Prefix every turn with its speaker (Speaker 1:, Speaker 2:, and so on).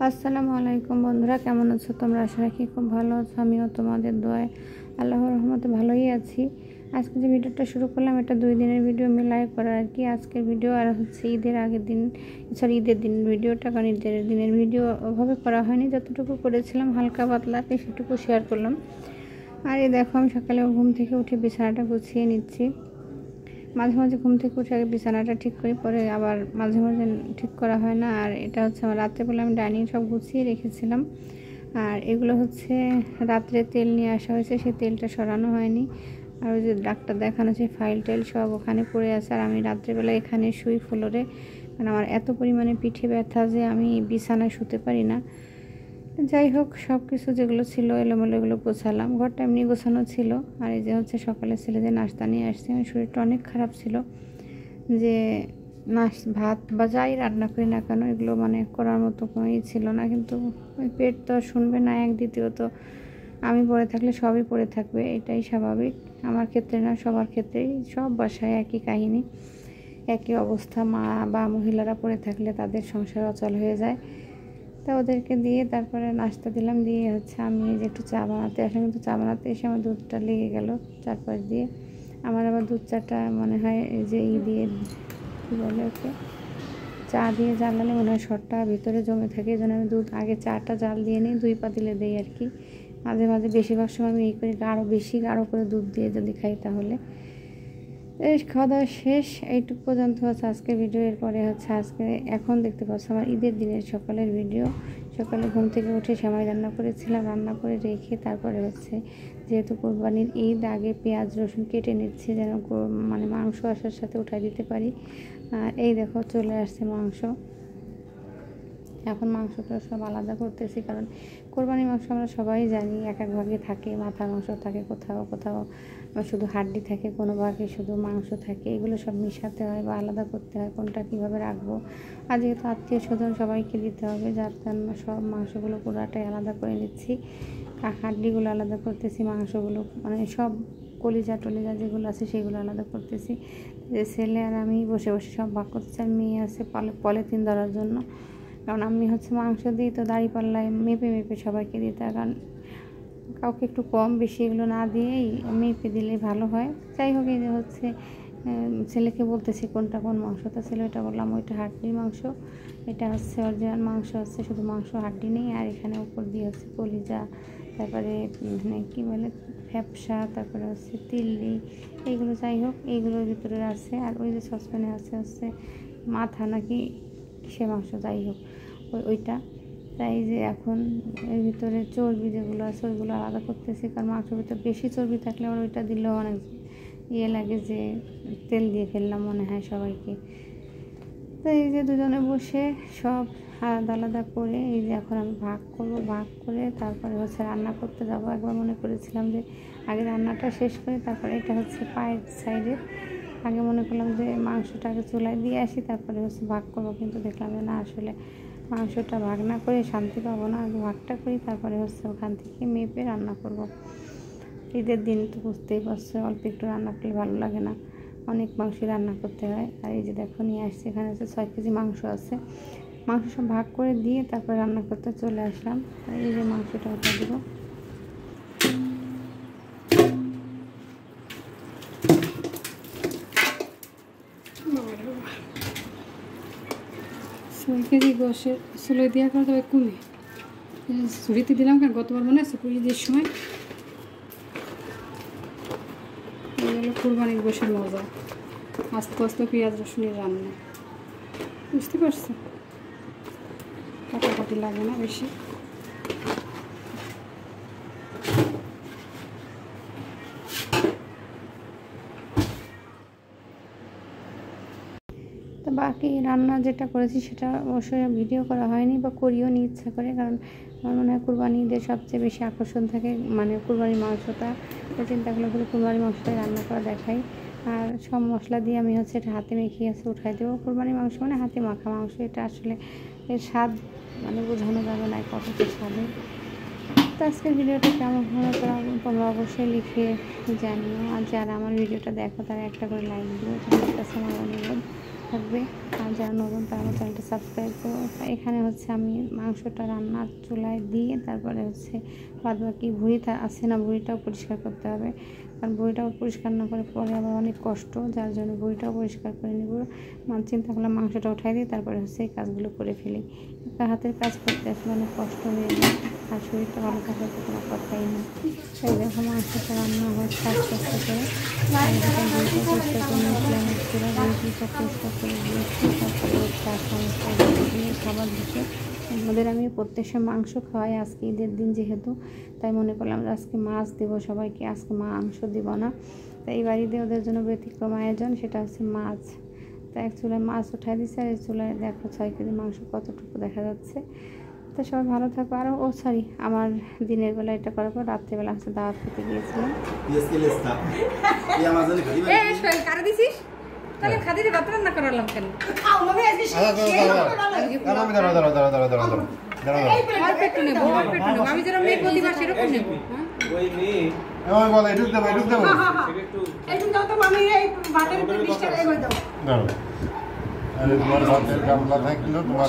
Speaker 1: আসসালামু আলাইকুম বন্ধুরা, কেমন আছো তোমরা? আশা রাখি খুব ভালো আছো। আমিও তোমাদের দোয়ায় আল্লাহর রহমতে ভালোই আছি। আজকে যে ভিডিওটা শুরু করলাম এটা 2 দিনের ভিডিও মিলাই করা আর কি। আজকের ভিডিও আর হচ্ছে ঈদের আগের দিন, ঈদের দিন ভিডিওটা, কারণ ঈদের দিনের ভিডিও ওভাবে করা হয়নি, যতটুকু করেছিলাম হালকা পাতলা সেটুকু শেয়ার করলাম। আর এই দেখো আমি সকালে ঘুম থেকে উঠে বিছানাটা গুছিয়ে নিচ্ছি। মাঝে মাঝে ঘুম থেকে উঠে আগে বিছানাটা ঠিক করি, পরে আবার মাঝে মাঝে ঠিক করা হয় না। আর এটা হচ্ছে আমার রাত্রেবেলা আমি ডাইনিং সব গুছিয়ে রেখেছিলাম, আর এগুলো হচ্ছে রাত্রে তেল নিয়ে আসা হয়েছে, সেই তেলটা সরানো হয়নি। আর ওই যে ডাক্তার দেখানো সেই ফাইল টাইল সব ওখানে পড়ে আছে। আর আমি রাত্রেবেলা এখানে শুই ফ্লোরে, কারণ আমার এত পরিমাণে পিঠে ব্যথা যে আমি বিছানায় শুতে পারি না। যাই হোক, সব কিছু যেগুলো ছিল এলোমেলো এগুলো গোছালাম, ঘরটা এমনি গোছানো ছিল। আর এই যে হচ্ছে সকালে ছেলে যে নাস্তা নিয়ে আসছে, আমার শরীরটা অনেক খারাপ ছিল, যে ভাত বা যাই রান্না করি না কেন এগুলো মানে করার মতো কোনো ছিল না। কিন্তু ওই পেট তো শুনবে না এক, দ্বিতীয়ত আমি পড়ে থাকলে সবই পড়ে থাকবে, এটাই স্বাভাবিক। আমার ক্ষেত্রে না, সবার ক্ষেত্রেই, সব বাসায় একই কাহিনী, একই অবস্থা। মা বা মহিলারা পড়ে থাকলে তাদের সংসার অচল হয়ে যায়। তা ওদেরকে দিয়ে তারপরে নাস্তা দিলাম, দিয়ে হচ্ছে আমি যে একটু চা বানাতে আসলাম, কিন্তু চা বানাতে এসে আমার দুধটা লেগে গেল চারপাশ দিয়ে। আমার আবার দুধ চাটা মনে হয় যে দিয়ে কী বলে ওকে, চা দিয়ে জ্বালালে মনে হয় শরটা ভিতরে জমে থাকে, এই জন্য আমি দুধ আগে চাটা জাল দিয়ে নিই, 2 পাতিলে দিই আর কি। মাঝে মাঝে বেশিরভাগ সময় আমি এই করি, আরও বেশি গাঢ় করে দুধ দিয়ে যদি খাই তাহলে। এই খাওয়া দাওয়া শেষ, এইটুকু পর্যন্ত হচ্ছে আজকের ভিডিও। এরপরে হচ্ছে আজকে এখন দেখতে পাচ্ছ আমার ঈদের দিনের সকালের ভিডিও। সকালে ঘুম থেকে উঠে সেমাই রান্না করেছিলাম, রান্না করে রেখে তারপরে হচ্ছে যেহেতু কোরবানির ঈদ, আগে পেঁয়াজ রসুন কেটে নিচ্ছে যেন মানে মাংস আসার সাথে উঠাই দিতে পারি। আর এই দেখো চলে আসছে মাংস। এখন মাংসটা সব আলাদা করতেছি, কারণ কোরবানির মাংস আমরা সবাই জানি এক এক ভাগে থাকে, মাথা মাংস থাকে কোথাও কোথাও, শুধু হাড্ডি থাকে, কোনো ভাগে শুধু মাংস থাকে। এগুলো সব মিশাতে হয় বা আলাদা করতে হয়, কোনটা কীভাবে রাখবো। আর যেহেতু আত্মীয় স্বজন সবাইকে দিতে হবে, যার জন্য সব মাংসগুলো পুরাটাই আলাদা করে নিচ্ছি। হাড্ডিগুলো আলাদা করতেছি, মাংসগুলো মানে সব কলিজা টলিজা যেগুলো আছে সেগুলো আলাদা করতেছি। যে ছেলে আর আমি বসে বসে সব ভাগ করতেছি, আর মেয়ে আছে পলিথিন ধরার জন্য, কারণ আমি হচ্ছে মাংস দিই তো দাঁড়িপাল্লায় মেপে মেপে সবাইকে দিতে হয়, কারণ কাউকে একটু কম বেশি এগুলো না দিয়েই মেপে দিলেই ভালো হয়। যাই হোক, এই যে হচ্ছে ছেলেকে বলতেছি কোনটা কোন মাংসটা, ছেলে ওইটা বললাম ওইটা হাড্ডির মাংস, এটা হচ্ছে অরিজিনাল মাংস, হচ্ছে শুধু মাংস হাড্ডি নেই। আর এখানে উপর দিয়ে হচ্ছে কলিজা, তারপরে কী বলে ফ্যাপসা, তারপরে হচ্ছে তিল্লি, এইগুলো যাই হোক এইগুলোর ভিতরে আছে। আর ওই যে সসপ্যানে হচ্ছে মাথা নাকি সে মাংস, যাই হোক ওইটা। তাই যে এখন এর ভিতরে চর্বি যেগুলো আছে ওইগুলো আলাদা করতেছি, কারণ মাংসের ভিতরে বেশি চর্বি থাকলে আবার ওইটা দিলেও অনেক লাগে, যে তেল দিয়ে ফেললাম মনে হয় সবাইকে। তো এই যে দুজনে বসে সব আলাদা আলাদা করে এই যে এখন আমি ভাগ করব, ভাগ করে তারপরে হচ্ছে রান্না করতে যাব। একবার মনে করেছিলাম যে আগে রান্নাটা শেষ করে তারপরে, এটা হচ্ছে পায়ের সাইডে, আগে মনে করলাম যে মাংসটা আগে চুলায় দিয়ে আসি তারপরে হচ্ছে ভাগ করব, কিন্তু দেখলাম যে না, আসলে মাংসটা ভাগ না করে শান্তি পাবো না, আগে ভাগটা করি তারপরে হচ্ছে ওখান থেকে মেপে রান্না করব। ঈদের দিন তো বুঝতেই পারছো, অল্প একটু রান্না করলে ভালো লাগে না, অনেক মাংসই রান্না করতে হয়। আর এই যে দেখো নিয়ে আসছি, এখানে হচ্ছে 6 কেজি মাংস আছে। মাংস সব ভাগ করে দিয়ে তারপর রান্না করতে চলে আসলাম। এই যে মাংসটা ওটা দেবো, 6 কেজি গোশের চুলোয় দেওয়া করে তবে কমে ঝুড়িতে দিলাম, কারণ গতবার মনে আছে ঈদের সময় এই হলো কোরবানির গোশের মজা, আস্তে আস্তে পেঁয়াজ রসুনের রান্না, বুঝতে পারছো, কাটাকাটি লাগে না বেশি। তো বাকি রান্না যেটা করেছি সেটা অবশ্যই ভিডিও করা হয়নি বা করিও নি ইচ্ছা করে, কারণ আমার মনে হয় কুরবানি ঈদের সবচেয়ে বেশি আকর্ষণ থাকে মানে কুরবানির মাংসটা। তো চিন্তা করলে কুরবানির মাংসটাই রান্না করা দেখাই। আর সব মশলা দিয়ে আমি হচ্ছে এটা হাতে মেখে আছে উঠাই দেবো। কুরবানির মাংস মানে হাতে মাখা মাংস, এটা আসলে এর স্বাদ মানে বোঝানো যাবে না কতটা স্বাদে। তো আজকের ভিডিওটা কেমন হলো তোমরা অবশ্যই লিখে জানিও। আর যারা আমার ভিডিওটা দেখো তারা একটা করে লাইক দিও, তোমার কাছে আমার অনুরোধ। থাকবে, আর যারা নতুন তারা আমার চ্যানেলটা সাবস্ক্রাইব করো। এখানে হচ্ছে আমি মাংসটা রান্নার চুলায় দিয়ে তারপরে হচ্ছে বাদ বাকি ভুঁড়িটা আছে না, ভুঁড়িটাও পরিষ্কার করতে হবে, কারণ ভুঁড়িটাও পরিষ্কার না করে পরে আবার অনেক কষ্ট, যার জন্য ভুঁড়িটাও পরিষ্কার করে নেব। চিন্তা করলাম মাংসটা উঠাই দিই, তারপরে হচ্ছে এই কাজগুলো করে ফেলি। একা হাতের কাজ করতে আসলে অনেক কষ্ট হয়ে যায়, আর শরীরটা ভালো থাকার তো কোনো কথাই না। সেই দেখো মাংসটা রান্না হচ্ছে আস্তে আস্তে করে, ভুঁড়িটা পরিষ্কার করে নিয়েছিলাম, ভুঁড়িটা পরিষ্কার করে দিয়েছি। তারপরে হচ্ছে খাবার দিতে আমাদের আমি প্রত্যেকটা মাংস খাওয়াই, আজকে ঈদের দিন যেহেতু, তাই মনে করলাম যে আজকে মাছ দেবো সবাইকে, আজকে মাংস দিব না। তাই এই বাড়িতে ওদের জন্য ব্যতিক্রম আয়োজন, সেটা হচ্ছে মাছ। তো এক চুলায় মাছ উঠাই দিচ্ছে, আর এই চুলায় দেখো 6 কেজি মাংস কতটুকু দেখা যাচ্ছে। তো সবাই ভালো থাকো। আর সরি, আমার দিনের বেলা এটা করার পর রাত্রেবেলা হচ্ছে দাওয়াত খেতে গিয়েছিলাম। তাহলে খাদিরে ভাত রান্না করালাম কেন? আমি যেন মেয়ে প্রতিভা সেরকম নেবো।
Speaker 2: তোমার ভাতের গামলা থাকলো, তোমার